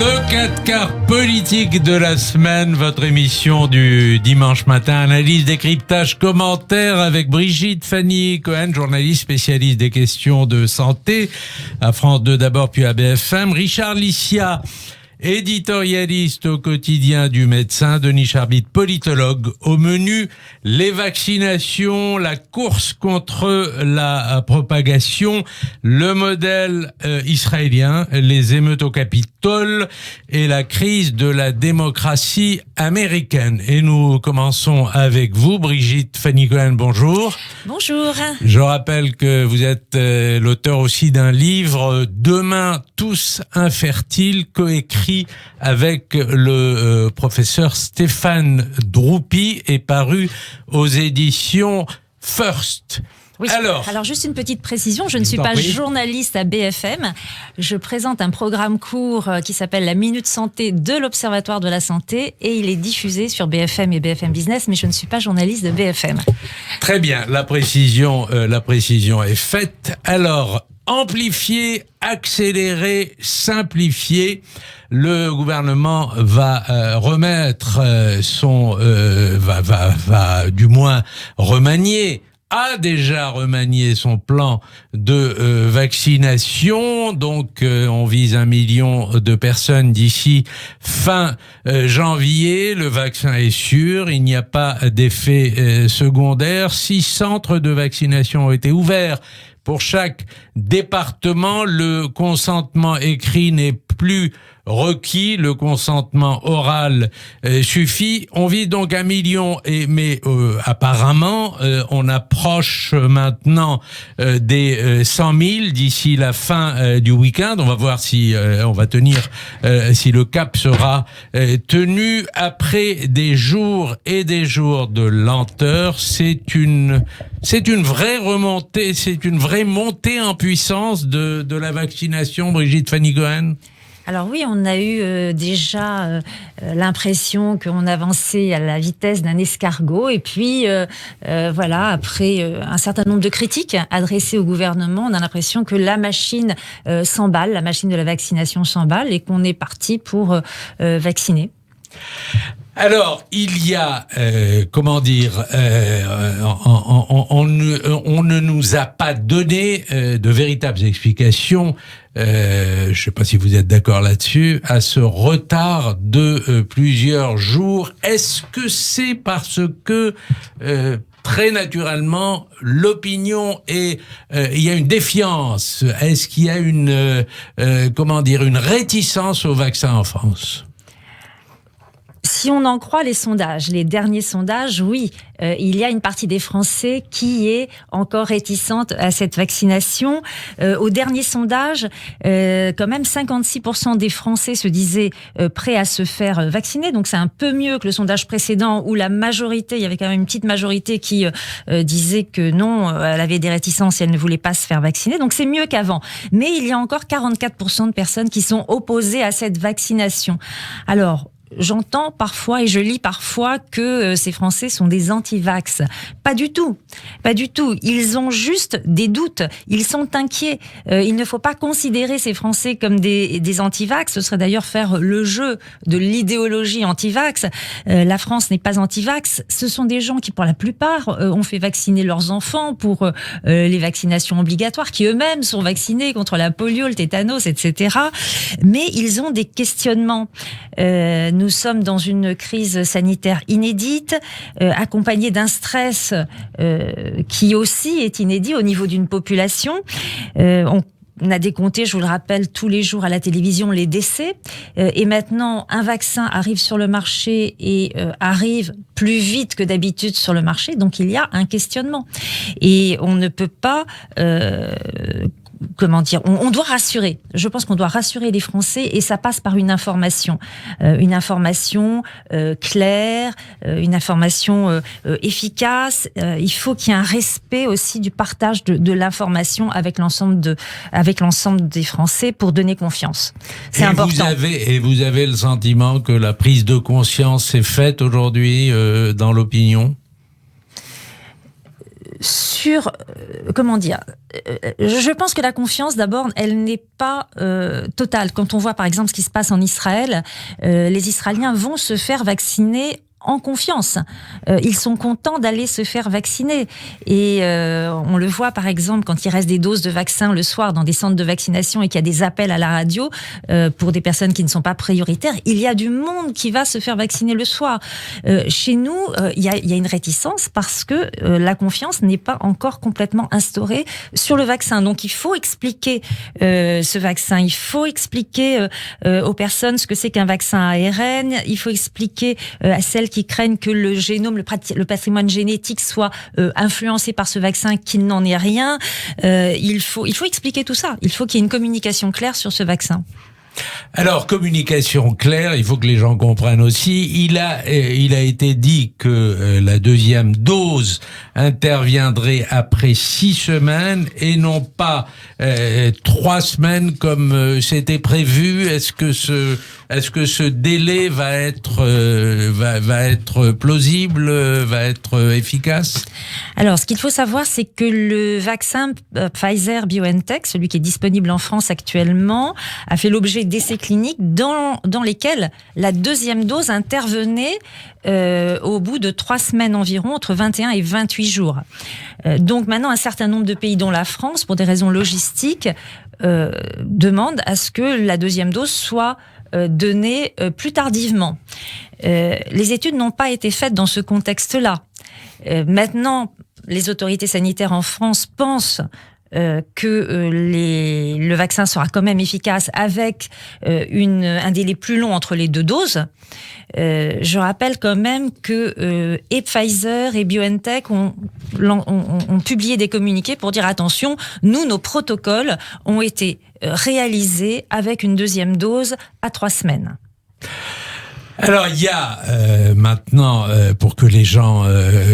Le 4 quarts politique de la semaine, votre émission du dimanche matin, analyse, décryptage, commentaire avec Brigitte Fanny Cohen, journaliste spécialiste des questions de santé à France 2 d'abord puis à BFM, Richard Licia, éditorialiste au quotidien du Médecin, Denis Charbit, politologue. Au menu, les vaccinations, la course contre la propagation, le modèle israélien, les émeutes au Capitole et la crise de la démocratie américaine. Et nous commençons avec vous, Brigitte Fanny Cohen, bonjour. Bonjour. Je rappelle que vous êtes l'auteur aussi d'un livre, Demain tous infertiles, coécrit avec le professeur Stéphane Droupi, est paru aux éditions First. Oui. Alors juste une petite précision, je ne suis pas journaliste à BFM. Je présente un programme court qui s'appelle La Minute Santé de l'Observatoire de la Santé et il est diffusé sur BFM et BFM Business, mais je ne suis pas journaliste de BFM. Très bien, la précision est faite. Alors, amplifier, accélérer, simplifier. Le gouvernement va remettre va du moins remanier, a déjà remanié son plan de vaccination. Donc, on vise 1 million de personnes d'ici fin janvier. Le vaccin est sûr, il n'y a pas d'effet secondaire. 6 centres de vaccination ont été ouverts pour chaque département. Le consentement écrit n'est plus requis, le consentement oral suffit. On vise donc 1 million, mais apparemment, on approche maintenant des 100 000 d'ici la fin du week-end. On va voir si on va tenir, si le cap sera tenu après des jours et des jours de lenteur. C'est une vraie remontée, c'est une vraie montée en puissance de la vaccination, Brigitte Fanny Cohen. Alors oui, on a eu déjà l'impression qu'on avançait à la vitesse d'un escargot. Et puis, après un certain nombre de critiques adressées au gouvernement, on a l'impression que la machine s'emballe, la machine de la vaccination s'emballe et qu'on est parti pour vacciner. Alors, il y a, on ne nous a pas donné de véritables explications, je ne sais pas si vous êtes d'accord là-dessus, à ce retard de plusieurs jours. Est-ce que c'est parce que très naturellement, l'opinion il y a une défiance? Est-ce qu'il y a une réticence au vaccin en France? Si on en croit les sondages, les derniers sondages, oui, il y a une partie des Français qui est encore réticente à cette vaccination. Au dernier sondage, quand même 56% des Français se disaient prêts à se faire vacciner. Donc c'est un peu mieux que le sondage précédent où la majorité, il y avait quand même une petite majorité qui disait que non, elle avait des réticences et elle ne voulait pas se faire vacciner. Donc c'est mieux qu'avant. Mais il y a encore 44% de personnes qui sont opposées à cette vaccination. Alors, j'entends parfois et je lis parfois que ces Français sont des anti-vax. Pas du tout. Pas du tout. Ils ont juste des doutes. Ils sont inquiets. Il ne faut pas considérer ces Français comme des anti-vax. Ce serait d'ailleurs faire le jeu de l'idéologie anti-vax. La France n'est pas anti-vax. Ce sont des gens qui, pour la plupart, ont fait vacciner leurs enfants pour les vaccinations obligatoires, qui eux-mêmes sont vaccinés contre la polio, le tétanos, etc. Mais ils ont des questionnements. Nous sommes dans une crise sanitaire inédite, accompagnée d'un stress qui aussi est inédit au niveau d'une population. On a décompté, je vous le rappelle, tous les jours à la télévision les décès. Et maintenant, un vaccin arrive sur le marché et arrive plus vite que d'habitude sur le marché. Donc, il y a un questionnement. Et on ne peut pas... on doit rassurer. Je pense qu'on doit rassurer les Français et ça passe par une information claire, une information efficace. Il faut qu'il y ait un respect aussi du partage de l'information avec l'ensemble des Français pour donner confiance. C'est important. Vous avez le sentiment que la prise de conscience est faite aujourd'hui dans l'opinion ? comment dire, je pense que la confiance, d'abord, elle n'est pas totale. Quand on voit, par exemple, ce qui se passe en Israël, les Israéliens vont se faire vacciner en confiance. Ils sont contents d'aller se faire vacciner. Et on le voit, par exemple, quand il reste des doses de vaccins le soir dans des centres de vaccination et qu'il y a des appels à la radio pour des personnes qui ne sont pas prioritaires, il y a du monde qui va se faire vacciner le soir. Chez nous, il y a une réticence parce que la confiance n'est pas encore complètement instaurée sur le vaccin. Donc, il faut expliquer ce vaccin. Il faut expliquer aux personnes ce que c'est qu'un vaccin ARN. Il faut expliquer à celles qui craignent que le génome, le patrimoine génétique soit influencé par ce vaccin, qu'il n'en est rien. Il faut expliquer tout ça. Il faut qu'il y ait une communication claire sur ce vaccin. Alors, communication claire, il faut que les gens comprennent aussi. Il a été dit que la deuxième dose interviendrait après 6 semaines et non pas 3 semaines comme c'était prévu. Est-ce que ce délai va être plausible, va être efficace? Alors, ce qu'il faut savoir, c'est que le vaccin Pfizer-BioNTech, celui qui est disponible en France actuellement, a fait l'objet d'essais cliniques dans lesquels la deuxième dose intervenait au bout de 3 semaines environ, entre 21 et 28 jours. Donc maintenant, un certain nombre de pays, dont la France, pour des raisons logistiques, demandent à ce que la deuxième dose soit donnée plus tardivement. Les études n'ont pas été faites dans ce contexte-là. Maintenant, les autorités sanitaires en France pensent que le vaccin sera quand même efficace avec un délai plus long entre les 2 doses. Je rappelle quand même que et Pfizer et BioNTech ont publié des communiqués pour dire attention, nos protocoles ont été réalisés avec une deuxième dose à 3 semaines. Alors il y a maintenant, pour que les gens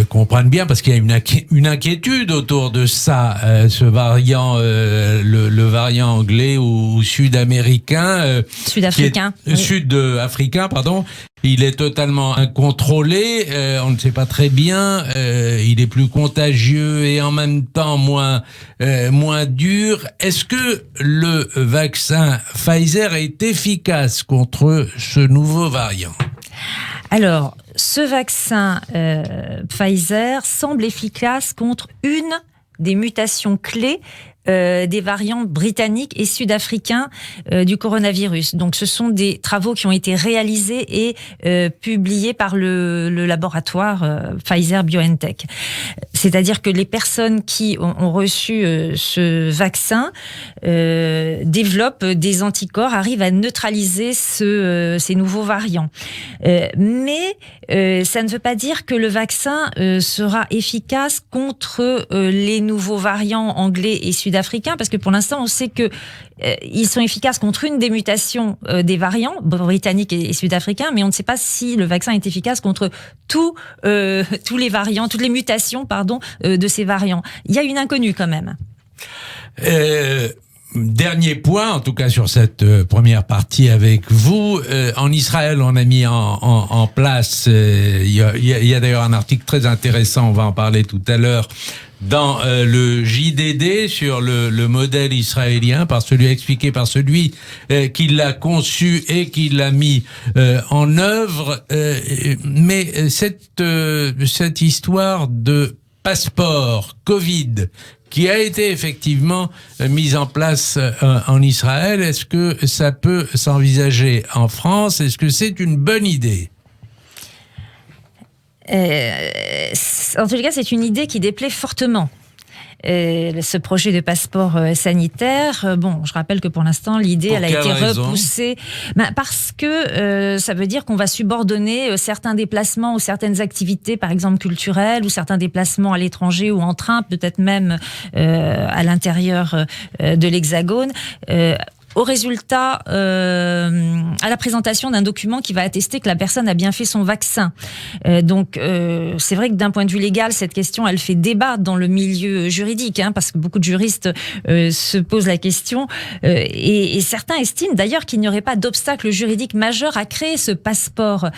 comprennent bien, parce qu'il y a une inquiétude autour de ça, ce variant, le variant anglais ou sud-américain, sud-africain, sud-africain, pardon. Il est totalement incontrôlé, on ne sait pas très bien, il est plus contagieux et en même temps moins dur. Est-ce que le vaccin Pfizer est efficace contre ce nouveau variant? Alors, ce vaccin Pfizer semble efficace contre une des mutations clés des variants britanniques et sud-africains du coronavirus. Donc, ce sont des travaux qui ont été réalisés et publiés par le laboratoire Pfizer-BioNTech. C'est-à-dire que les personnes qui ont reçu ce vaccin développent des anticorps, arrivent à neutraliser ces nouveaux variants. Mais ça ne veut pas dire que le vaccin sera efficace contre les nouveaux variants anglais et sud-africains, parce que pour l'instant, on sait que ils sont efficaces contre une des mutations des variants britanniques et sud-africains, mais on ne sait pas si le vaccin est efficace contre tous les variants, toutes les mutations, de ces variants. Il y a une inconnue quand même. Dernier point, en tout cas sur cette première partie avec vous, en Israël, on a mis en place, il y a d'ailleurs un article très intéressant, on va en parler tout à l'heure, dans le JDD sur le modèle israélien, expliqué par celui qui l'a conçu et qui l'a mis en œuvre. Mais cette histoire de passeport Covid qui a été effectivement mise en place en Israël, est-ce que ça peut s'envisager en France? Est-ce que c'est une bonne idée? En tout cas, c'est une idée qui déplaît fortement. Ce projet de passeport sanitaire, je rappelle que pour l'instant, l'idée, elle a été repoussée. Parce que ça veut dire qu'on va subordonner certains déplacements ou certaines activités, par exemple culturelles, ou certains déplacements à l'étranger ou en train, peut-être même à l'intérieur de l'Hexagone, au résultat, à la présentation d'un document qui va attester que la personne a bien fait son vaccin. Donc, c'est vrai que d'un point de vue légal, cette question, elle fait débat dans le milieu juridique, parce que beaucoup de juristes se posent la question. Et certains estiment d'ailleurs qu'il n'y aurait pas d'obstacle juridique majeur à créer ce passeport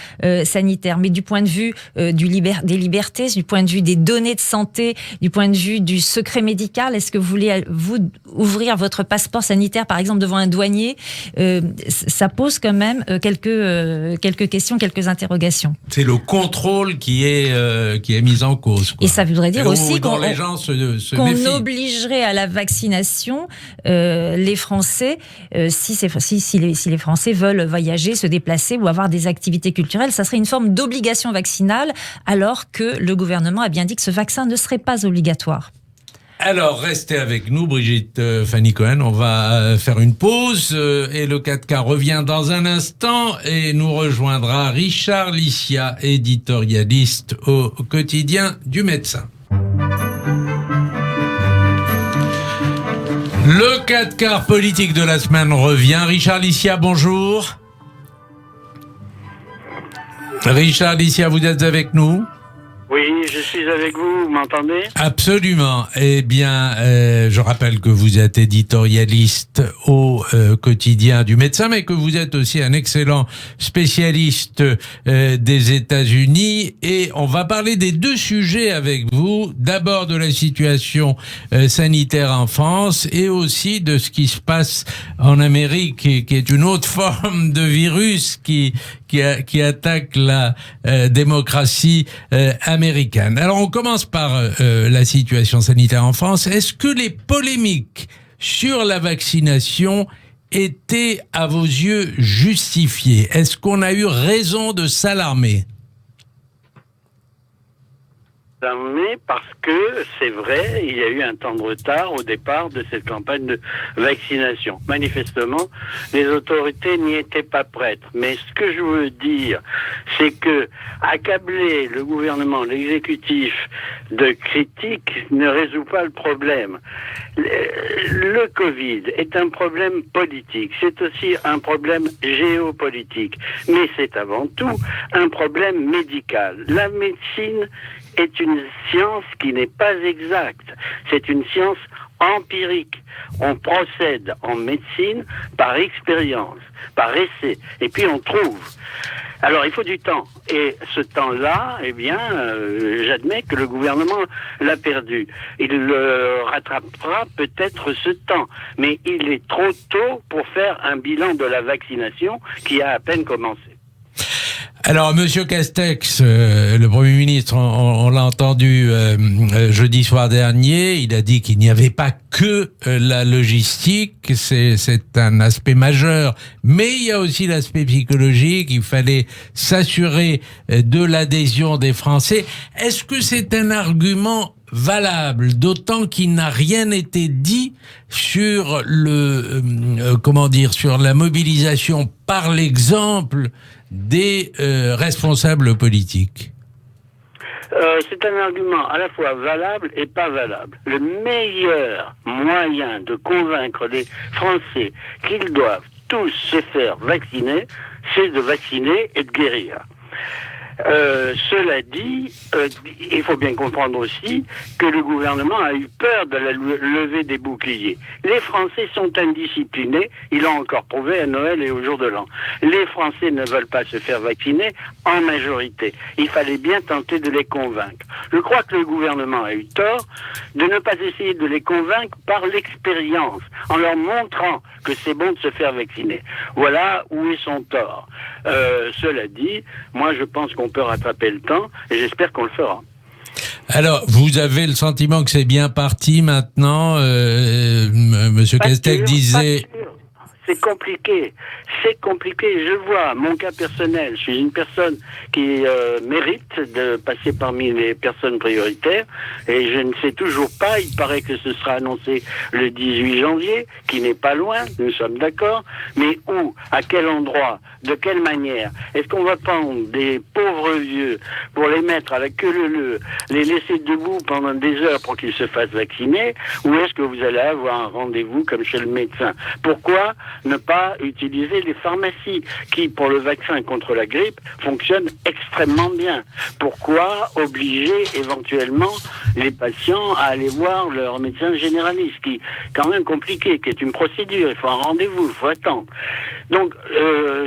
sanitaire. Mais du point de vue des libertés, du point de vue des données de santé, du point de vue du secret médical, est-ce que vous voulez ouvrir votre passeport sanitaire, par exemple, devant un douanier, ça pose quand même quelques questions, quelques interrogations. C'est le contrôle qui est mis en cause, quoi. Et ça voudrait dire aussi qu'on obligerait à la vaccination les Français, si les Français veulent voyager, se déplacer ou avoir des activités culturelles. Ça serait une forme d'obligation vaccinale, alors que le gouvernement a bien dit que ce vaccin ne serait pas obligatoire. Alors, restez avec nous, Brigitte Fanny Cohen. On va faire une pause et le 4K revient dans un instant et nous rejoindra Richard Licia, éditorialiste au quotidien du Médecin. Le 4K politique de la semaine revient. Richard Licia, bonjour. Richard Licia, vous êtes avec nous ? Oui, je suis avec vous, vous m'entendez ? Absolument. Eh bien, je rappelle que vous êtes éditorialiste au quotidien du Médecin, mais que vous êtes aussi un excellent spécialiste des États-Unis. Et on va parler des deux sujets avec vous. D'abord de la situation sanitaire en France et aussi de ce qui se passe en Amérique, qui est une autre forme de virus qui attaque la démocratie américaine. Alors on commence par la situation sanitaire en France. Est-ce que les polémiques sur la vaccination étaient à vos yeux justifiées ? Est-ce qu'on a eu raison de s'alarmer ? Parce que, c'est vrai, il y a eu un temps de retard au départ de cette campagne de vaccination. Manifestement, les autorités n'y étaient pas prêtes. Mais ce que je veux dire, c'est que accabler le gouvernement, l'exécutif de critiques ne résout pas le problème. Le Covid est un problème politique. C'est aussi un problème géopolitique. Mais c'est avant tout un problème médical. La médecine est une science qui n'est pas exacte. C'est une science empirique. On procède en médecine par expérience, par essai, et puis on trouve. Alors il faut du temps. Et ce temps-là, eh bien, j'admets que le gouvernement l'a perdu. Il rattrapera peut-être ce temps. Mais il est trop tôt pour faire un bilan de la vaccination qui a à peine commencé. Alors, Monsieur Castex, le Premier ministre, on l'a entendu jeudi soir dernier, il a dit qu'il n'y avait pas que la logistique, c'est un aspect majeur, mais il y a aussi l'aspect psychologique, il fallait s'assurer de l'adhésion des Français. Est-ce que c'est un argument valable, d'autant qu'il n'a rien été dit sur sur la mobilisation par l'exemple des responsables politiques? C'est un argument à la fois valable et pas valable. Le meilleur moyen de convaincre les Français qu'ils doivent tous se faire vacciner, c'est de vacciner et de guérir. Cela dit, il faut bien comprendre aussi que le gouvernement a eu peur de la levée des boucliers. Les Français sont indisciplinés, ils l'ont encore prouvé à Noël et au jour de l'an. Les Français ne veulent pas se faire vacciner en majorité. Il fallait bien tenter de les convaincre. Je crois que le gouvernement a eu tort de ne pas essayer de les convaincre par l'expérience, en leur montrant que c'est bon de se faire vacciner. Voilà où est son tort. Cela dit, moi je pense qu'on peut rattraper le temps et j'espère qu'on le fera. Alors, vous avez le sentiment que c'est bien parti maintenant Monsieur Castex disait... C'est compliqué. Je vois mon cas personnel. Je suis une personne qui mérite de passer parmi les personnes prioritaires et je ne sais toujours pas. Il paraît que ce sera annoncé le 18 janvier, qui n'est pas loin, nous sommes d'accord. Mais où, à quel endroit, de quelle manière? Est-ce qu'on va prendre des pauvres vieux pour les mettre à la queue leu-leu, les laisser debout pendant des heures pour qu'ils se fassent vacciner? Ou est-ce que vous allez avoir un rendez-vous comme chez le médecin? Pourquoi? ne pas utiliser les pharmacies qui, pour le vaccin contre la grippe, fonctionnent extrêmement bien. Pourquoi obliger éventuellement les patients à aller voir leur médecin généraliste, qui est quand même compliqué, qui est une procédure, il faut un rendez-vous, il faut attendre. Donc,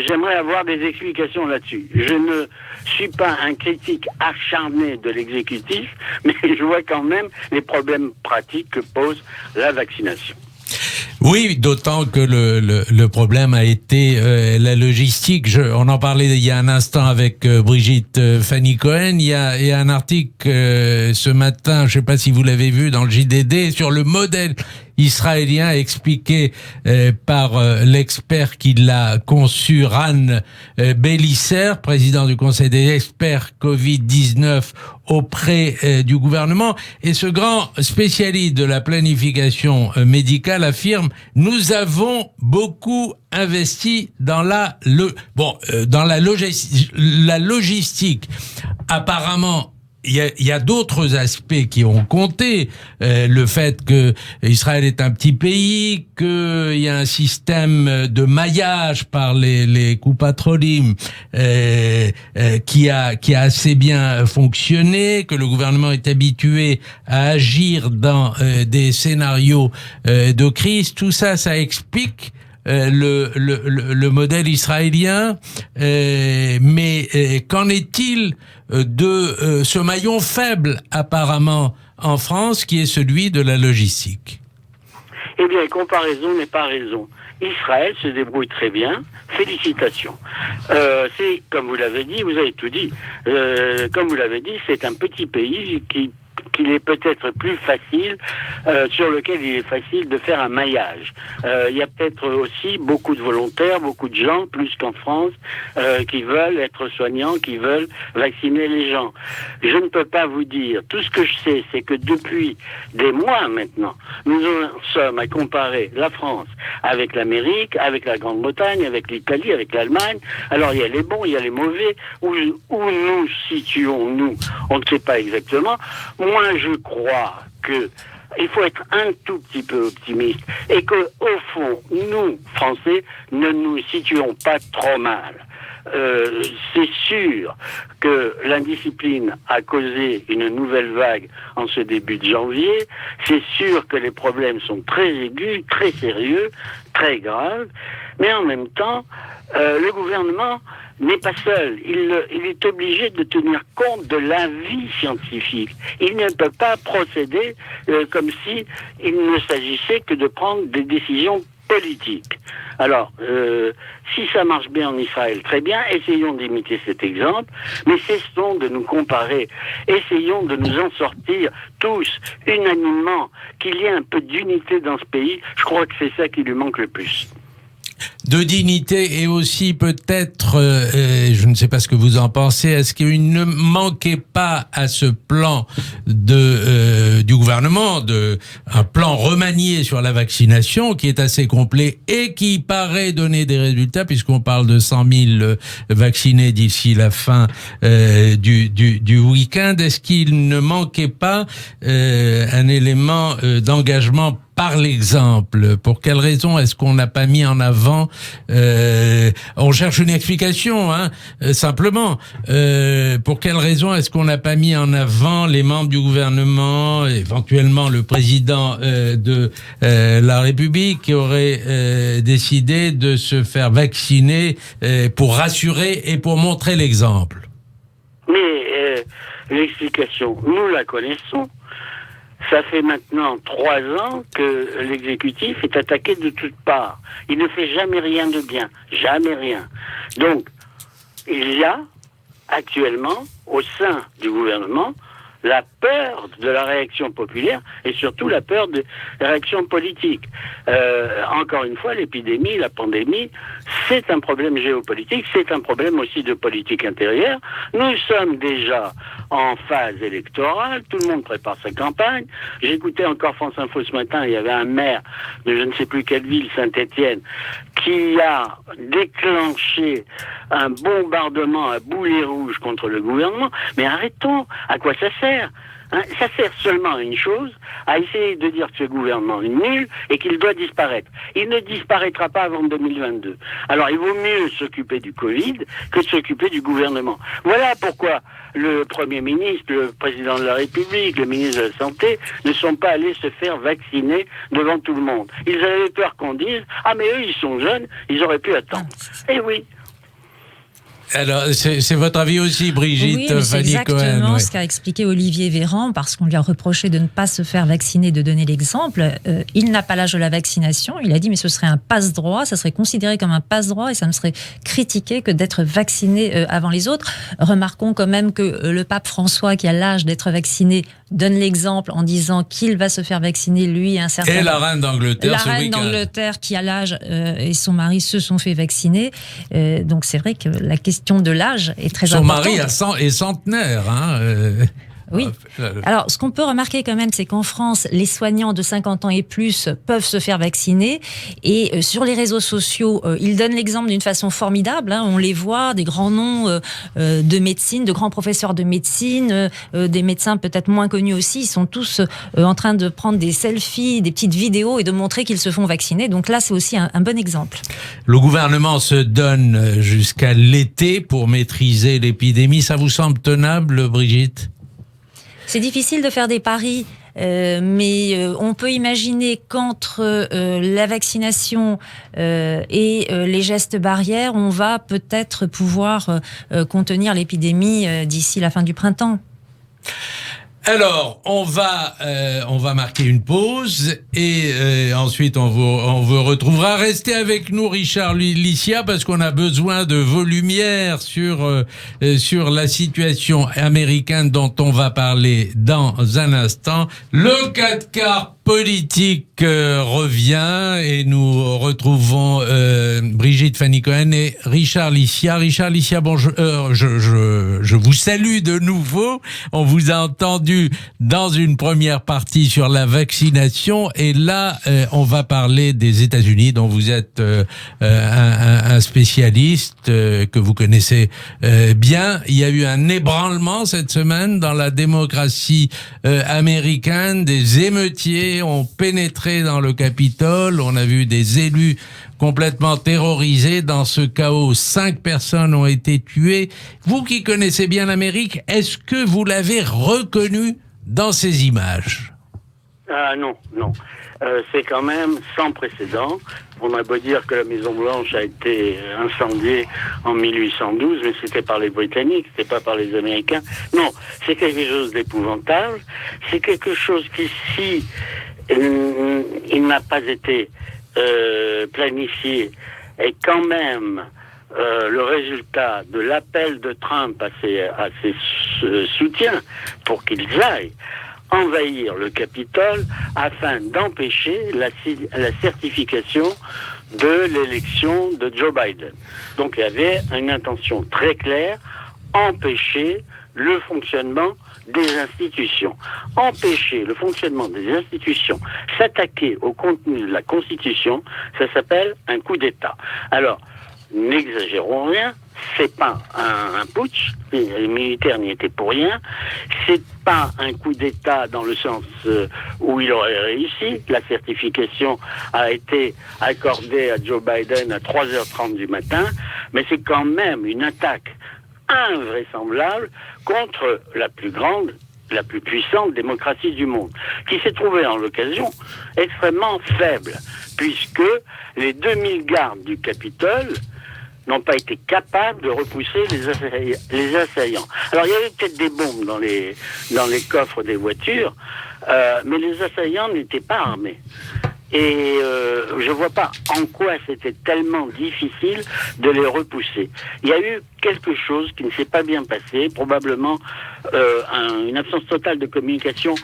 j'aimerais avoir des explications là-dessus. Je ne suis pas un critique acharné de l'exécutif, mais je vois quand même les problèmes pratiques que pose la vaccination. Oui, d'autant que le problème a été la logistique. On en parlait il y a un instant avec Brigitte Fanny Cohen. Il y a un article ce matin, je ne sais pas si vous l'avez vu, dans le JDD, sur le modèle israélien expliqué par l'expert qui l'a conçu, Ran Belisser, président du Conseil des experts Covid-19 auprès du gouvernement. Et ce grand spécialiste de la planification médicale affirme: nous avons beaucoup investi dans la logistique. Apparemment, il y a d'autres aspects qui ont compté. Le fait que Israël est un petit pays, qu'il y a un système de maillage par les Coupatrolim qui a assez bien fonctionné, que le gouvernement est habitué à agir dans des scénarios de crise. Tout ça, ça explique le modèle israélien, mais qu'en est-il de ce maillon faible apparemment en France, qui est celui de la logistique? Eh bien, comparaison n'est pas raison. Israël se débrouille très bien. Félicitations. C'est, comme vous l'avez dit, vous avez tout dit. Comme vous l'avez dit, c'est un petit pays qu'il est peut-être plus facile, sur lequel il est facile de faire un maillage. Il y a peut-être aussi beaucoup de volontaires, beaucoup de gens, plus qu'en France, qui veulent être soignants, qui veulent vacciner les gens. Je ne peux pas vous dire. Tout ce que je sais, c'est que depuis des mois maintenant, nous en sommes à comparer la France avec l'Amérique, avec la Grande-Bretagne, avec l'Italie, avec l'Allemagne. Alors il y a les bons, il y a les mauvais. Où nous situons-nous? On ne sait pas exactement. Moi, je crois que il faut être un tout petit peu optimiste et que, au fond, nous, Français, ne nous situons pas trop mal. C'est sûr que l'indiscipline a causé une nouvelle vague en ce début de janvier. C'est sûr que les problèmes sont très aigus, très sérieux, très graves. Mais en même temps, le gouvernement n'est pas seul. Il est obligé de tenir compte de l'avis scientifique. Il ne peut pas procéder comme si il ne s'agissait que de prendre des décisions politiques. Alors, si ça marche bien en Israël, très bien, essayons d'imiter cet exemple, mais cessons de nous comparer, essayons de nous en sortir tous, unanimement, qu'il y ait un peu d'unité dans ce pays. Je crois que c'est ça qui lui manque le plus. De dignité, et aussi peut-être, je ne sais pas ce que vous en pensez, est-ce qu'il ne manquait pas à ce plan du gouvernement, un plan remanié sur la vaccination qui est assez complet et qui paraît donner des résultats, puisqu'on parle de 100 000 vaccinés d'ici la fin du week-end. Est-ce qu'il ne manquait pas un élément d'engagement par l'exemple? Pour quelle raison est-ce qu'on n'a pas mis en avant on cherche une explication, simplement. Pour quelle raison est-ce qu'on n'a pas mis en avant les membres du gouvernement, éventuellement le président de la République, qui aurait décidé de se faire vacciner pour rassurer et pour montrer l'exemple? Mais l'explication, nous la connaissons. Ça fait maintenant 3 ans que l'exécutif est attaqué de toutes parts. Il ne fait jamais rien de bien. Jamais rien. Donc, il y a actuellement, au sein du gouvernement, la peur de la réaction populaire et surtout la peur de la réaction politique. Encore une fois, l'épidémie, la pandémie, c'est un problème géopolitique, c'est un problème aussi de politique intérieure. Nous sommes déjà en phase électorale, tout le monde prépare sa campagne. J'écoutais encore France Info ce matin, il y avait un maire de je ne sais plus quelle ville, Saint-Étienne, qui a déclenché un bombardement à boulet rouge contre le gouvernement. Mais arrêtons, à quoi ça sert ? Ça sert seulement à une chose, à essayer de dire que ce gouvernement est nul et qu'il doit disparaître. Il ne disparaîtra pas avant 2022. Alors il vaut mieux s'occuper du Covid que de s'occuper du gouvernement. Voilà pourquoi le Premier ministre, le Président de la République, le ministre de la Santé ne sont pas allés se faire vacciner devant tout le monde. Ils avaient peur qu'on dise « Ah mais eux ils sont jeunes, ils auraient pu attendre ». Eh oui. Alors, c'est votre avis aussi, Brigitte Oui, c'est exactement Fanny-Cohen, ce qu'a expliqué Olivier Véran, parce qu'on lui a reproché de ne pas se faire vacciner, de donner l'exemple. Il n'a pas l'âge de la vaccination. Il a dit, mais ce serait un passe-droit, ça serait considéré comme un passe-droit et ça ne serait critiqué que d'être vacciné avant les autres. Remarquons quand même que le pape François, qui a l'âge d'être vacciné, donne l'exemple en disant qu'il va se faire vacciner, lui, un certain... Et la reine d'Angleterre, La reine d'Angleterre, qui a l'âge, et son mari se sont fait vacciner. Donc c'est vrai que la question de l'âge est très importante. Son mari est centenaire. Oui. Alors, ce qu'on peut remarquer quand même, c'est qu'en France, les soignants de 50 ans et plus peuvent se faire vacciner. Et sur les réseaux sociaux, ils donnent l'exemple d'une façon formidable. On les voit, des grands noms de médecine, de grands professeurs de médecine, des médecins peut-être moins connus aussi. Ils sont tous en train de prendre des selfies, des petites vidéos et de montrer qu'ils se font vacciner. Donc là, c'est aussi un bon exemple. Le gouvernement se donne jusqu'à l'été pour maîtriser l'épidémie. Ça vous semble tenable, Brigitte ? C'est difficile de faire des paris, mais on peut imaginer qu'entre la vaccination et les gestes barrières, on va peut-être pouvoir contenir l'épidémie d'ici la fin du printemps. Alors, on va marquer une pause et ensuite on vous retrouvera. Restez avec nous, Richard Licia, parce qu'on a besoin de vos lumières sur la situation américaine dont on va parler dans un instant. Le 4 quarts politique revient et nous retrouvons Brigitte Fanny-Cohen et Richard Licia. Richard Licia, bonjour, je vous salue de nouveau. On vous a entendu dans une première partie sur la vaccination et là on va parler des États-Unis dont vous êtes un spécialiste que vous connaissez bien. Il y a eu un ébranlement cette semaine dans la démocratie américaine. Des émeutiers ont pénétré dans le Capitole. On a vu des élus complètement terrorisés. Dans ce chaos, 5 personnes ont été tuées. Vous qui connaissez bien l'Amérique, est-ce que vous l'avez reconnu dans ces images ? Non. C'est quand même sans précédent. On a beau dire que la Maison-Blanche a été incendiée en 1812, mais c'était par les Britanniques, c'était pas par les Américains. Non, c'est quelque chose d'épouvantable. C'est quelque chose qui, si il n'a pas été planifié, est quand même le résultat de l'appel de Trump à ses soutiens pour qu'ils aillent envahir le Capitole afin d'empêcher la certification de l'élection de Joe Biden. Donc il y avait une intention très claire, empêcher le fonctionnement des institutions. Empêcher le fonctionnement des institutions, s'attaquer au contenu de la Constitution, ça s'appelle un coup d'État. Alors, n'exagérons rien, c'est pas un putsch, les militaires n'y étaient pour rien, c'est pas un coup d'État dans le sens où il aurait réussi. La certification a été accordée à Joe Biden à 3h30 du matin, mais c'est quand même une attaque invraisemblable contre la plus grande, la plus puissante démocratie du monde, qui s'est trouvée en l'occasion extrêmement faible, puisque les 2000 gardes du Capitole n'ont pas été capables de repousser les assaillants. Alors il y avait peut-être des bombes dans les coffres des voitures, mais les assaillants n'étaient pas armés. Et je vois pas en quoi c'était tellement difficile de les repousser. Il y a eu quelque chose qui ne s'est pas bien passé, probablement une absence totale de communication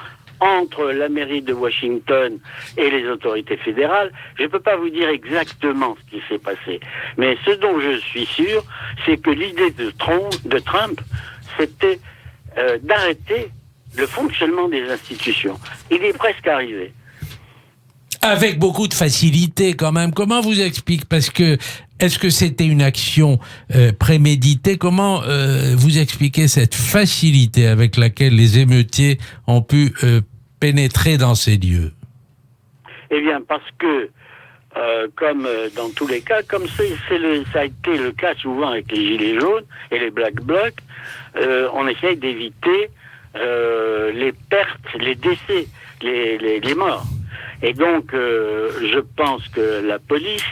entre la mairie de Washington et les autorités fédérales. Je ne peux pas vous dire exactement ce qui s'est passé. Mais ce dont je suis sûr, c'est que l'idée de Trump, c'était d'arrêter le fonctionnement des institutions. Il est presque arrivé. Avec beaucoup de facilité quand même. Comment vous explique ? Parce que Est-ce que c'était une action préméditée? Comment vous expliquez cette facilité avec laquelle les émeutiers ont pu pénétrer dans ces lieux? Eh bien, parce que, comme dans tous les cas, comme ça a été le cas souvent avec les Gilets jaunes et les Black Blocs, on essaye d'éviter les pertes, les décès, les morts. Et donc, je pense que la police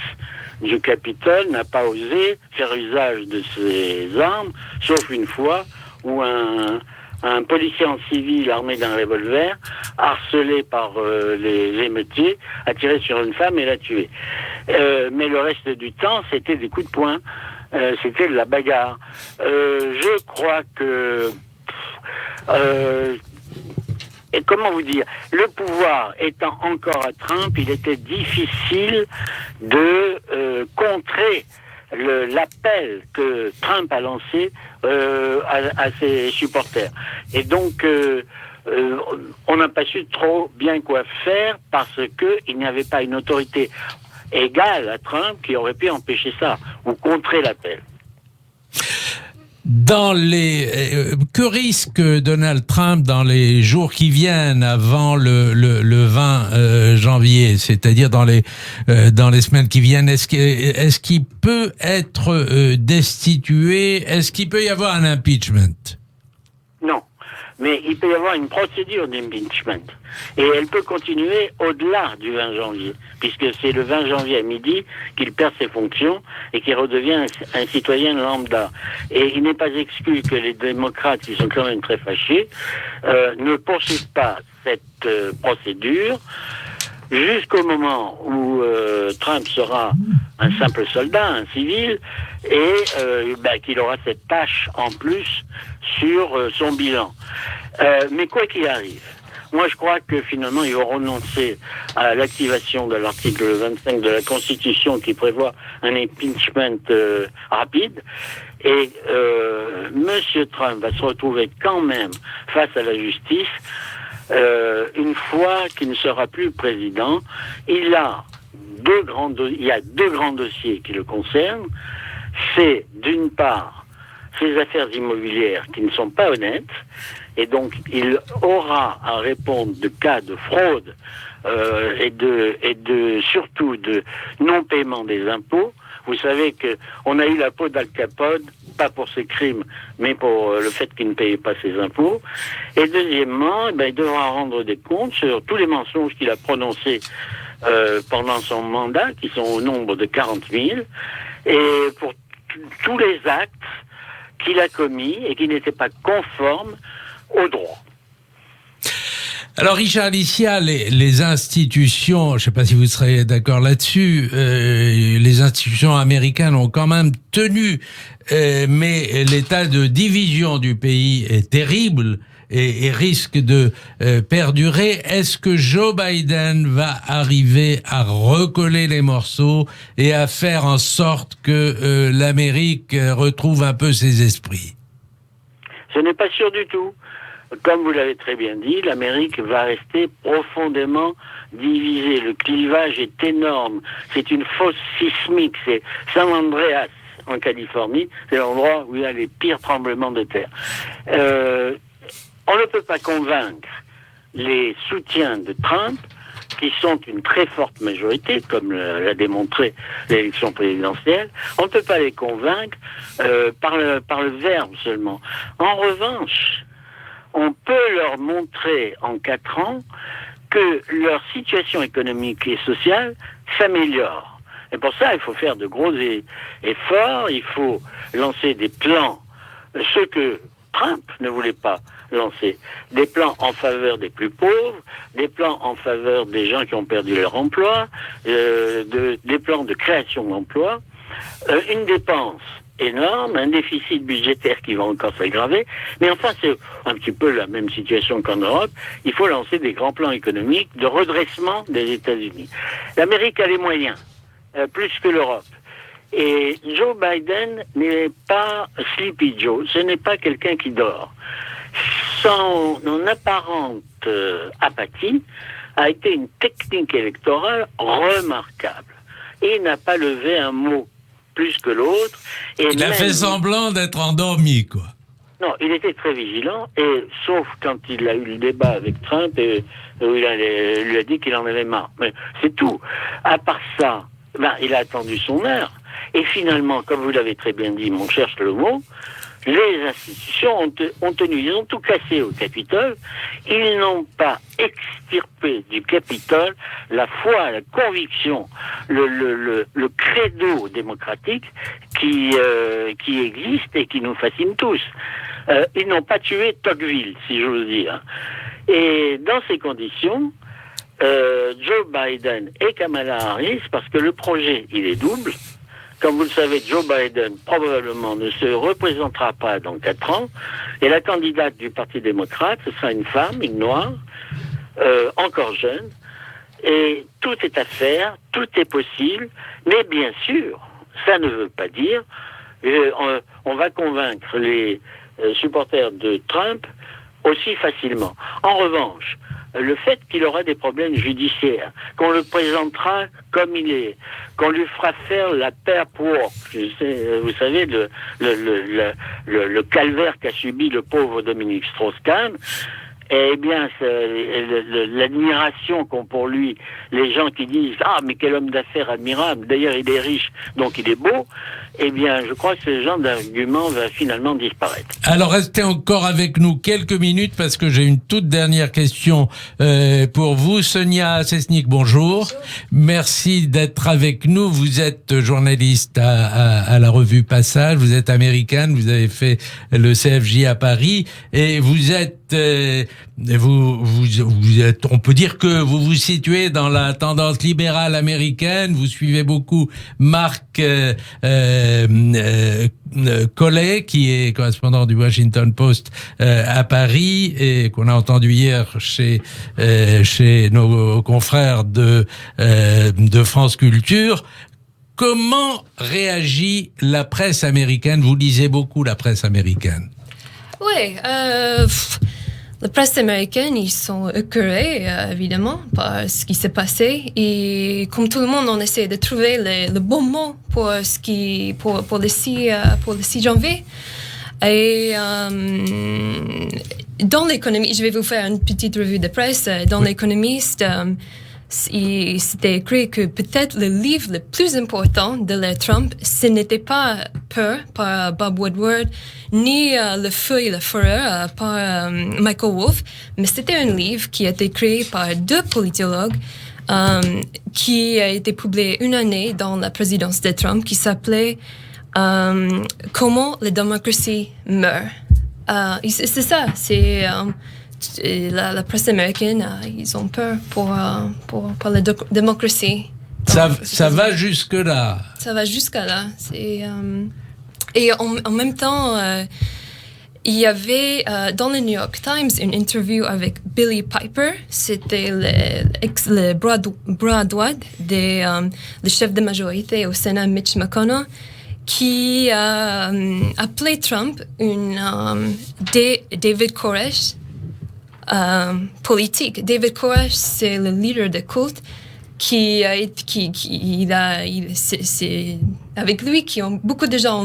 du Capitole n'a pas osé faire usage de ses armes, sauf une fois où un policier en civil armé d'un revolver, harcelé par les émeutiers, a tiré sur une femme et l'a tuée. Mais le reste du temps, c'était des coups de poing, c'était de la bagarre. Je crois que... et comment vous dire, le pouvoir étant encore à Trump, il était difficile de contrer l'appel que Trump a lancé à ses supporters. Et donc, on n'a pas su trop bien quoi faire parce qu'il n'y avait pas une autorité égale à Trump qui aurait pu empêcher ça ou contrer l'appel. Que risque Donald Trump dans les jours qui viennent avant le 20 janvier, c'est-à-dire dans les semaines qui viennent? Est-ce qu'il peut être destitué? Est-ce qu'il peut y avoir un impeachment? Non, mais il peut y avoir une procédure d'impeachment. Et elle peut continuer au-delà du 20 janvier, puisque c'est le 20 janvier à midi qu'il perd ses fonctions et qu'il redevient un citoyen lambda. Et il n'est pas exclu que les démocrates, qui sont quand même très fâchés, ne poursuivent pas cette procédure jusqu'au moment où Trump sera un simple soldat, un civil, et qu'il aura cette tâche en plus sur son bilan. Mais quoi qu'il arrive, moi, je crois que finalement, ils vont renoncer à l'activation de l'article 25 de la Constitution qui prévoit un impeachment rapide. Et Monsieur Trump va se retrouver quand même face à la justice une fois qu'il ne sera plus président. Il y a deux grands dossiers qui le concernent. C'est d'une part ses affaires immobilières qui ne sont pas honnêtes. Et donc, il aura à répondre de cas de fraude et surtout de non-paiement des impôts. Vous savez qu'on a eu la peau d'Al Capone, pas pour ses crimes, mais pour le fait qu'il ne payait pas ses impôts. Et deuxièmement, il devra rendre des comptes sur tous les mensonges qu'il a prononcés pendant son mandat, qui sont au nombre de 40 000, et pour tous les actes qu'il a commis et qui n'étaient pas conformes au droit. Alors Richard Alicia, les institutions, je ne sais pas si vous serez d'accord là-dessus, les institutions américaines ont quand même tenu, mais l'état de division du pays est terrible et risque de perdurer. Est-ce que Joe Biden va arriver à recoller les morceaux et à faire en sorte que l'Amérique retrouve un peu ses esprits? Ce n'est pas sûr du tout. Comme vous l'avez très bien dit, l'Amérique va rester profondément divisée. Le clivage est énorme. C'est une fosse sismique. C'est San Andreas, en Californie. C'est l'endroit où il y a les pires tremblements de terre. On ne peut pas convaincre les soutiens de Trump, qui sont une très forte majorité, comme l'a démontré l'élection présidentielle. On ne peut pas les convaincre par le verbe seulement. En revanche, on peut leur montrer en 4 ans que leur situation économique et sociale s'améliore. Et pour ça, il faut faire de gros efforts, il faut lancer des plans, ce que Trump ne voulait pas lancer. Des plans en faveur des plus pauvres, des plans en faveur des gens qui ont perdu leur emploi, des plans de création d'emplois, une dépense énorme, un déficit budgétaire qui va encore s'aggraver, mais enfin c'est un petit peu la même situation qu'en Europe. Il faut lancer des grands plans économiques de redressement des États-Unis. L'Amérique a les moyens, plus que l'Europe. Et Joe Biden n'est pas Sleepy Joe, ce n'est pas quelqu'un qui dort. Son apparente apathie a été une technique électorale remarquable. Et il n'a pas levé un mot plus que l'autre. Et il a fait semblant d'être endormi, quoi. Non, il était très vigilant, et sauf quand il a eu le débat avec Trump, et où il lui a dit qu'il en avait marre. Mais c'est tout. À part ça, il a attendu son heure. Et finalement, comme vous l'avez très bien dit, on cherche le mot, les institutions ont tenu. Ils ont tout cassé au Capitole. Ils n'ont pas extirpé du Capitole la foi, la conviction, le credo démocratique qui existe et qui nous fascine tous. Ils n'ont pas tué Tocqueville, si j'ose dire. Et dans ces conditions, Joe Biden et Kamala Harris, parce que le projet, il est double. Comme vous le savez, Joe Biden, probablement, ne se représentera pas dans 4 ans. Et la candidate du Parti démocrate, ce sera une femme, une noire, encore jeune. Et tout est à faire, tout est possible. Mais bien sûr, ça ne veut pas dire on va convaincre les supporters de Trump aussi facilement. En revanche, le fait qu'il aura des problèmes judiciaires, qu'on le présentera comme il est, qu'on lui fera faire la paperwork, vous savez, le calvaire qu'a subi le pauvre Dominique Strauss-Kahn, eh bien, l'admiration qu'ont pour lui les gens qui disent « Ah, mais quel homme d'affaires admirable, d'ailleurs il est riche, donc il est beau », eh bien, je crois que ce genre d'argument va finalement disparaître. Alors, restez encore avec nous quelques minutes parce que j'ai une toute dernière question pour vous. Sonia Sesnik, bonjour. Merci d'être avec nous. Vous êtes journaliste à la revue Passage, vous êtes américaine, vous avez fait le CFJ à Paris et vous êtes vous êtes, on peut dire que vous vous situez dans la tendance libérale américaine. Vous suivez beaucoup Marc Collet, qui est correspondant du Washington Post à Paris et qu'on a entendu hier chez nos confrères de France Culture. Comment réagit la presse américaine? Vous lisez beaucoup la presse américaine. Oui, la presse américaine, ils sont écœurés, évidemment, par ce qui s'est passé. Et comme tout le monde, on essaie de trouver le bon mot pour le 6 janvier. Et dans l'Économie, je vais vous faire une petite revue de presse. Dans l'Économiste, c'était écrit que peut-être le livre le plus important de la Trump, ce n'était pas Peur par Bob Woodward, ni Le Feu et la Fureur par Michael Wolff, mais c'était un livre qui a été créé par 2 politologues qui a été publié une année dans la présidence de Trump, qui s'appelait Comment la démocratie meurt. C'est ça, c'est la presse américaine, ils ont peur pour la démocratie. Ça va jusque-là. Ça va jusqu'à-là. Et en même temps, il y avait dans le New York Times une interview avec Billy Piper. C'était le bras droit le chef de majorité au Sénat, Mitch McConnell, qui a appelé Trump David Koresh politique. David Koresh, c'est le leader de culte c'est avec lui beaucoup de gens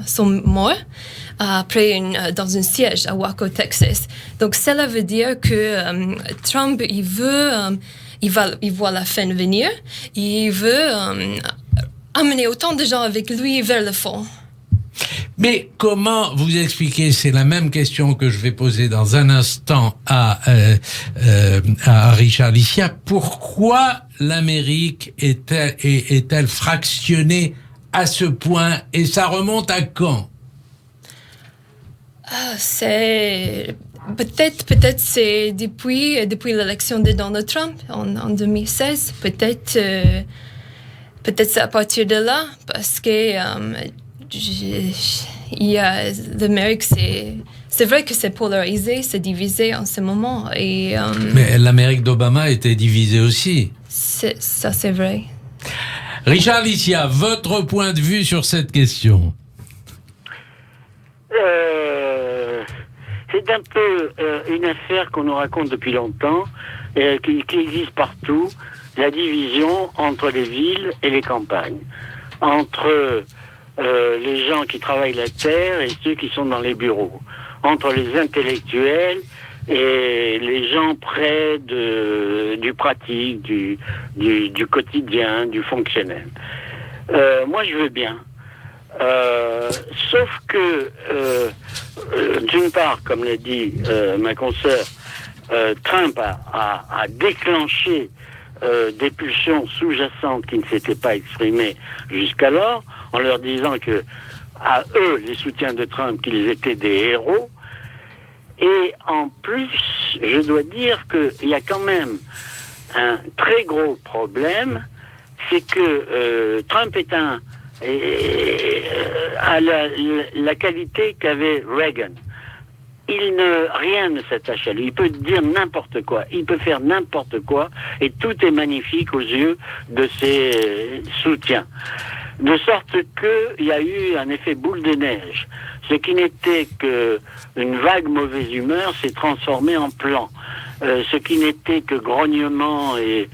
sont morts après dans un siège à Waco, Texas. Donc cela veut dire que Trump il voit la fin venir, il veut amener autant de gens avec lui vers le fond. Mais comment vous expliquez, c'est la même question que je vais poser dans un instant à Richard Licia, pourquoi l'Amérique est-elle fractionnée à ce point et ça remonte à quand? C'est peut-être c'est depuis l'élection de Donald Trump en 2016, peut-être c'est à partir de là, parce que l'Amérique, c'est vrai que c'est polarisé, c'est divisé en ce moment. Mais l'Amérique d'Obama était divisée aussi. Ça, c'est vrai. Richard Licia, votre point de vue sur cette question? C'est un peu une affaire qu'on nous raconte depuis longtemps, qui existe partout, la division entre les villes et les campagnes. entre les gens qui travaillent la terre et ceux qui sont dans les bureaux, entre les intellectuels et les gens près du pratique, du quotidien, du fonctionnel. Moi, je veux bien. Sauf que, d'une part, comme l'a dit ma consoeur, Trump a déclenché des pulsions sous-jacentes qui ne s'étaient pas exprimées jusqu'alors, en leur disant que, à eux, les soutiens de Trump, qu'ils étaient des héros. Et en plus, je dois dire qu'il y a quand même un très gros problème, c'est que Trump a la qualité qu'avait Reagan. Rien ne s'attache à lui. Il peut dire n'importe quoi. Il peut faire n'importe quoi. Et tout est magnifique aux yeux de ses soutiens. De sorte qu'il y a eu un effet boule de neige. Ce qui n'était qu'une vague mauvaise humeur s'est transformé en plan. Ce qui n'était que grognement et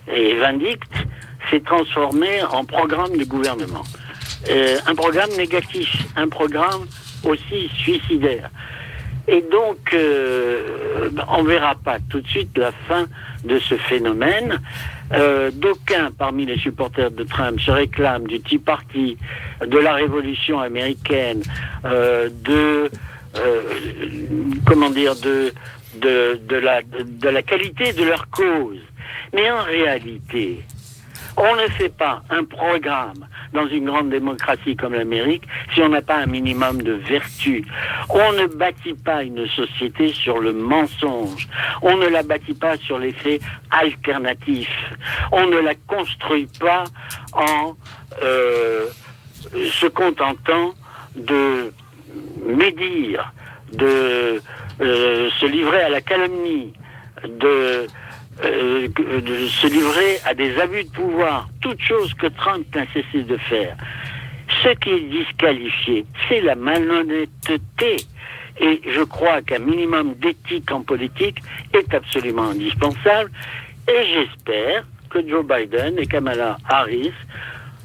vindicte s'est transformé en programme de gouvernement. Un programme négatif, un programme aussi suicidaire. Et donc, on ne verra pas tout de suite la fin de ce phénomène. D'aucuns parmi les supporters de Trump se réclament du Tea Party, de la révolution américaine, de la qualité de leur cause. Mais en réalité, on ne fait pas un programme dans une grande démocratie comme l'Amérique si on n'a pas un minimum de vertu. On ne bâtit pas une société sur le mensonge. On ne la bâtit pas sur les faits alternatifs. On ne la construit pas en se contentant de médire, de se livrer à la calomnie, de se livrer à des abus de pouvoir, toutes choses que Trump n'a cessé de faire. Ce qui est disqualifié, c'est la malhonnêteté. Et je crois qu'un minimum d'éthique en politique est absolument indispensable. Et j'espère que Joe Biden et Kamala Harris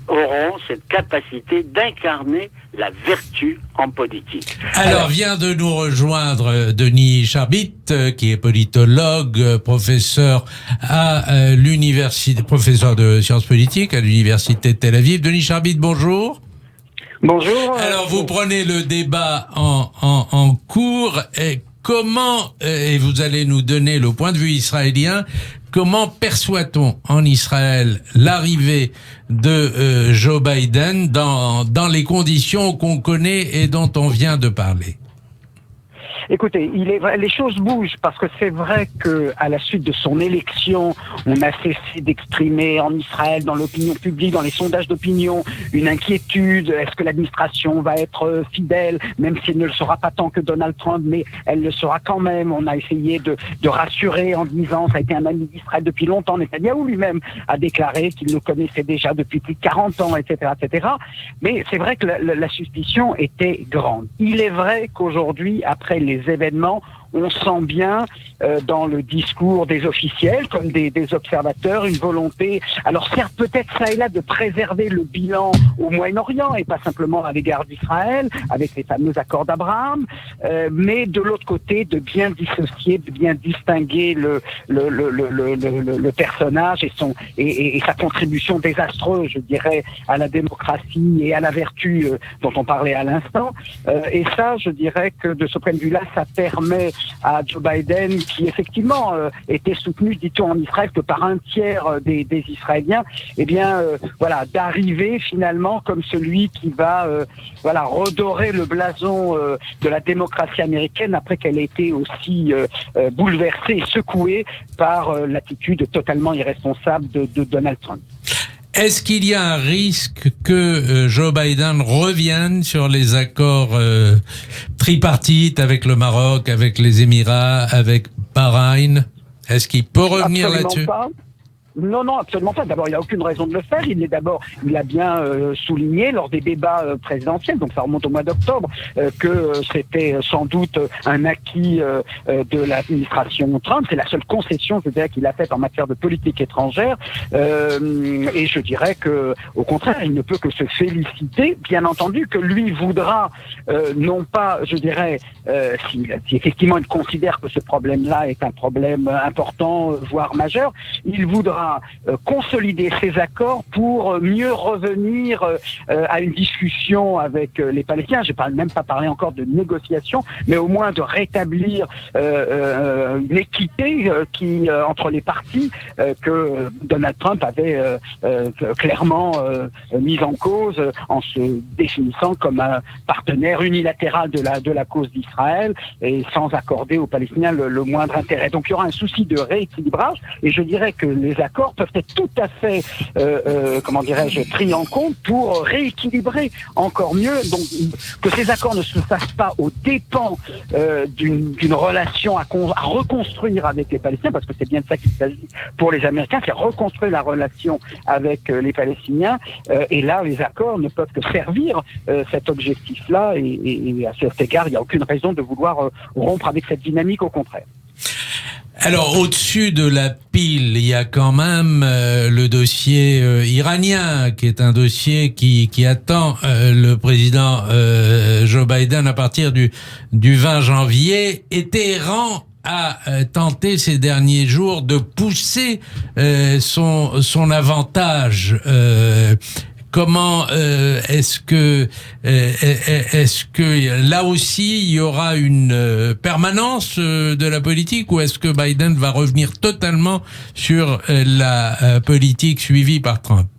auront cette capacité d'incarner la vertu en politique. Alors vient de nous rejoindre Denis Charbit, qui est politologue, professeur à l'université, professeur de sciences politiques à l'université de Tel Aviv. Denis Charbit, bonjour. Bonjour. Alors vous prenez le débat en cours. Et comment, et vous allez nous donner le point de vue israélien, comment perçoit-on en Israël l'arrivée de Joe Biden dans les conditions qu'on connaît et dont on vient de parler? Écoutez, les choses bougent parce que c'est vrai que à la suite de son élection, on a cessé d'exprimer en Israël, dans l'opinion publique, dans les sondages d'opinion, une inquiétude. Est-ce que l'administration va être fidèle, même si elle ne le sera pas tant que Donald Trump, mais elle le sera quand même. On a essayé de rassurer en disant, ça a été un ami d'Israël depuis longtemps. Netanyahou lui-même a déclaré qu'il le connaissait déjà depuis plus de 40 ans, etc., etc. Mais c'est vrai que la suspicion était grande. Il est vrai qu'aujourd'hui, après les événements, on sent bien dans le discours des officiels comme des observateurs une volonté, alors certes peut-être ça et là, de préserver le bilan au Moyen-Orient et pas simplement à l'égard d'Israël avec les fameux accords d'Abraham, mais de l'autre côté de bien dissocier, de bien distinguer le personnage et sa contribution désastreuse, je dirais, à la démocratie et à la vertu dont on parlait à l'instant. Et ça, je dirais que de ce point de vue-là, ça permet à Joe Biden, qui effectivement était soutenu, dit-on en Israël, que par un tiers des Israéliens, eh bien, d'arriver finalement comme celui qui va, redorer le blason de la démocratie américaine après qu'elle ait été aussi bouleversée et secouée par l'attitude totalement irresponsable de Donald Trump. Est-ce qu'il y a un risque que Joe Biden revienne sur les accords tripartites avec le Maroc, avec les Émirats, avec Bahreïn? Est-ce qu'il peut revenir là-dessus? Non, absolument pas. D'abord, il n'a aucune raison de le faire. Il a bien souligné lors des débats présidentiels, donc ça remonte au mois d'octobre, que c'était sans doute un acquis de l'administration Trump. C'est la seule concession, je dirais, qu'il a faite en matière de politique étrangère. Et je dirais que, au contraire, il ne peut que se féliciter. Bien entendu que lui voudra, non pas, je dirais, si effectivement il considère que ce problème-là est un problème important, voire majeur, il voudra consolider ces accords pour mieux revenir à une discussion avec les Palestiniens. Je n'ai même pas parlé encore de négociation, mais au moins de rétablir une équité entre les parties que Donald Trump avait clairement mise en cause en se définissant comme un partenaire unilatéral de la cause d'Israël et sans accorder aux Palestiniens le moindre intérêt. Donc il y aura un souci de rééquilibrage et je dirais que les accords peuvent être tout à fait, pris en compte pour rééquilibrer encore mieux. Donc, que ces accords ne se fassent pas aux dépens d'une relation à reconstruire avec les Palestiniens, parce que c'est bien de ça qu'il s'agit pour les Américains, c'est reconstruire la relation avec les Palestiniens. Et là, les accords ne peuvent que servir cet objectif-là. Et à cet égard, il n'y a aucune raison de vouloir rompre avec cette dynamique, au contraire. Alors, au-dessus de la pile, il y a quand même le dossier iranien, qui est un dossier qui attend le président Joe Biden à partir du 20 janvier. Et Téhéran a tenté ces derniers jours de pousser son avantage. Comment est-ce que là aussi il y aura une permanence de la politique, ou est-ce que Biden va revenir totalement sur la politique suivie par Trump?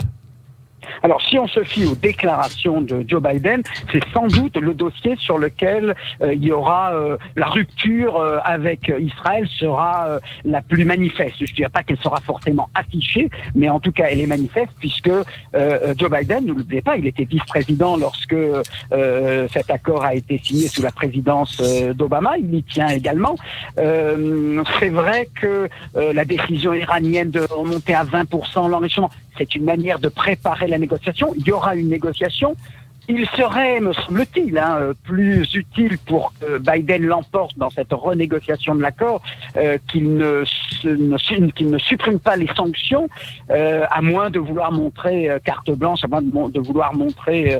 Alors, si on se fie aux déclarations de Joe Biden, c'est sans doute le dossier sur lequel il y aura la rupture avec Israël sera la plus manifeste. Je ne dirais pas qu'elle sera forcément affichée, mais en tout cas, elle est manifeste puisque Joe Biden, ne l'oubliez pas, il était vice-président lorsque cet accord a été signé sous la présidence d'Obama. Il y tient également. C'est vrai que la décision iranienne de remonter à 20% l'enrichissement, c'est une manière de préparer la négociation. Il y aura une négociation. Il serait, me semble-t-il, plus utile pour que Biden l'emporte dans cette renégociation de l'accord qu'il ne supprime pas les sanctions, à moins de vouloir montrer carte blanche, à moins de vouloir montrer,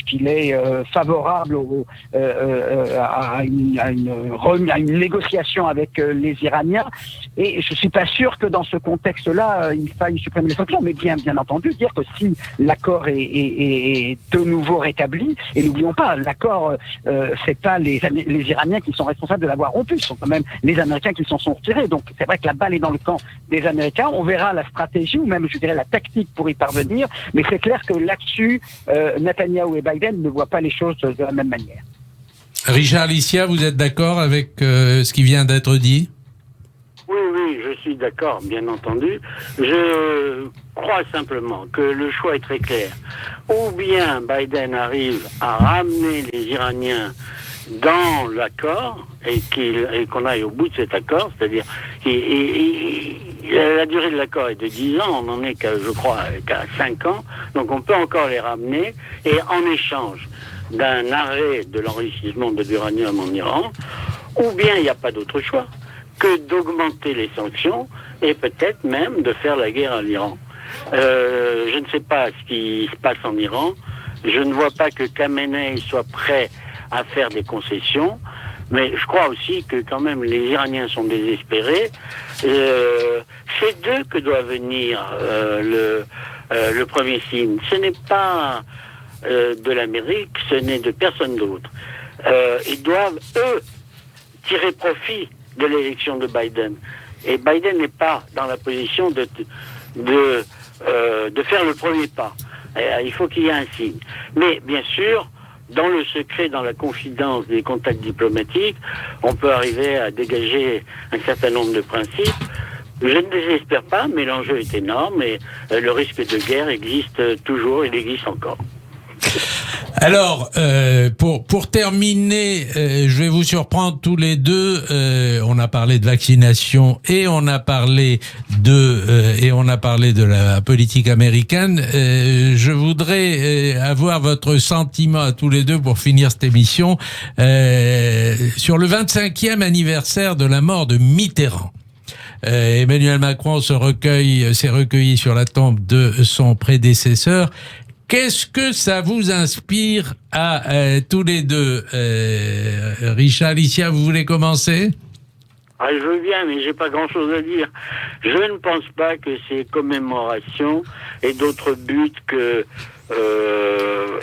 qu'il est favorable à une négociation avec les Iraniens. Et je suis pas sûr que dans ce contexte-là, il faille supprimer les sanctions, mais bien entendu dire que si l'accord est de nouveau rétabli, et n'oublions pas, l'accord, c'est pas les Iraniens qui sont responsables de l'avoir rompu, ce sont quand même les Américains qui s'en sont retirés. Donc c'est vrai que la balle est dans le camp des Américains. On verra la stratégie, ou même je dirais la tactique pour y parvenir, mais c'est clair que là-dessus, Netanyahou et Biden ne voient pas les choses de la même manière. Richard Licia, vous êtes d'accord avec ce qui vient d'être dit ? Oui, je suis d'accord, bien entendu. Je crois simplement que le choix est très clair. Ou bien Biden arrive à ramener les Iraniens dans l'accord et qu'on aille au bout de cet accord, c'est-à-dire la durée de l'accord est de 10 ans, on n'en est qu'à 5 ans, donc on peut encore les ramener, et en échange d'un arrêt de l'enrichissement de l'uranium en Iran, ou bien il n'y a pas d'autre choix que d'augmenter les sanctions et peut-être même de faire la guerre à l'Iran. Je ne sais pas ce qui se passe en Iran. Je ne vois pas que Khamenei soit prêt à faire des concessions. Mais je crois aussi que quand même les Iraniens sont désespérés. C'est d'eux que doit venir le premier signe. Ce n'est pas de l'Amérique, ce n'est de personne d'autre. Ils doivent, eux, tirer profit de l'élection de Biden. Et Biden n'est pas dans la position de faire le premier pas. Il faut qu'il y ait un signe. Mais bien sûr, dans le secret, dans la confidence des contacts diplomatiques, on peut arriver à dégager un certain nombre de principes. Je ne désespère pas, mais l'enjeu est énorme et le risque de guerre existe toujours, il existe encore. Alors, pour terminer, je vais vous surprendre tous les deux. On a parlé de vaccination et on a parlé de la politique américaine. Je voudrais avoir votre sentiment à tous les deux pour finir cette émission sur le 25e anniversaire de la mort de Mitterrand. Emmanuel Macron s'est recueilli sur la tombe de son prédécesseur. Qu'est-ce que ça vous inspire à tous les deux? Richard, Alicia, vous voulez commencer? Ah, je veux bien, mais j'ai pas grand-chose à dire. Je ne pense pas que ces commémorations aient d'autres buts que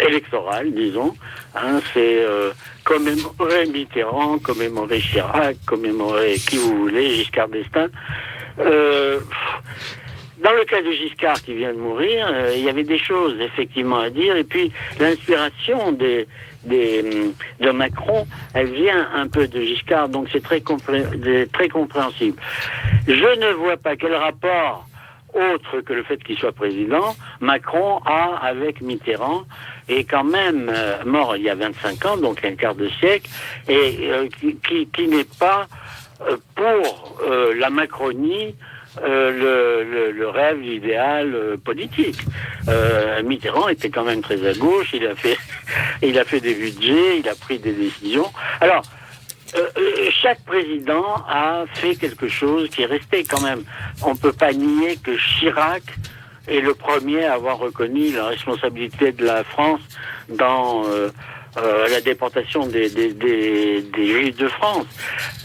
électoral, disons. Hein, c'est commémorer Mitterrand, commémorer Chirac, commémorer qui vous voulez, Giscard d'Estaing. Dans le cas de Giscard qui vient de mourir, il y avait des choses effectivement à dire. Et puis l'inspiration de Macron, elle vient un peu de Giscard, donc c'est très compréhensible. Je ne vois pas quel rapport, autre que le fait qu'il soit président, Macron a avec Mitterrand, et quand même mort il y a 25 ans, donc un quart de siècle, et qui n'est pas pour la Macronie le rêve, l'idéal politique. Mitterrand était quand même très à gauche, il a fait des budgets, il a pris des décisions. Alors, chaque président a fait quelque chose qui est resté quand même. On ne peut pas nier que Chirac est le premier à avoir reconnu la responsabilité de la France dans la déportation des Juifs de France.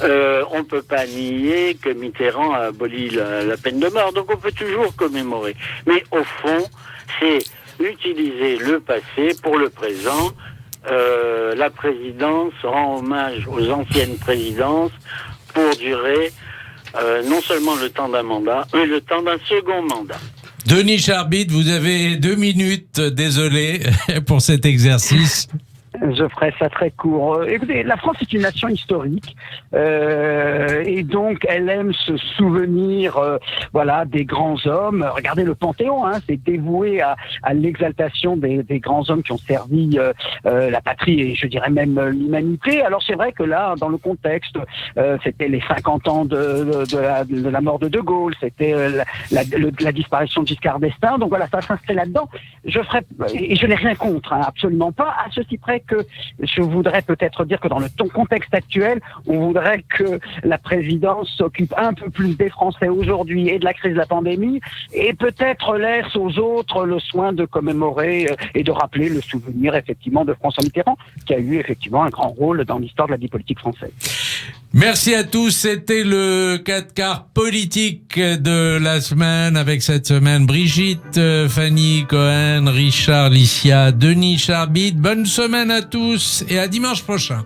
On ne peut pas nier que Mitterrand a aboli la peine de mort. Donc on peut toujours commémorer. Mais au fond, c'est utiliser le passé pour le présent. La présidence rend hommage aux anciennes présidences pour durer non seulement le temps d'un mandat, mais le temps d'un second mandat. Denis Charbit, vous avez 2 minutes, désolé pour cet exercice. Je ferai ça très court. Écoutez, la France est une nation historique et donc elle aime se souvenir, voilà, des grands hommes. Regardez le Panthéon, hein, c'est dévoué à l'exaltation des grands hommes qui ont servi la patrie et je dirais même l'humanité. Alors c'est vrai que là, dans le contexte, c'était les 50 ans de la mort de Gaulle, c'était la disparition de Giscard d'Estaing. Donc voilà, ça s'inscrit là-dedans. Je n'ai rien contre, hein, absolument pas. À ceci près que je voudrais peut-être dire que dans le contexte actuel, on voudrait que la présidence s'occupe un peu plus des Français aujourd'hui et de la crise de la pandémie et peut-être laisse aux autres le soin de commémorer et de rappeler le souvenir effectivement de François Mitterrand qui a eu effectivement un grand rôle dans l'histoire de la vie politique française. Merci à tous, c'était le 4 quarts politique de la semaine avec cette semaine Brigitte, Fanny Cohen, Richard, Licia, Denis Charbit. Bonne semaine à tous et à dimanche prochain.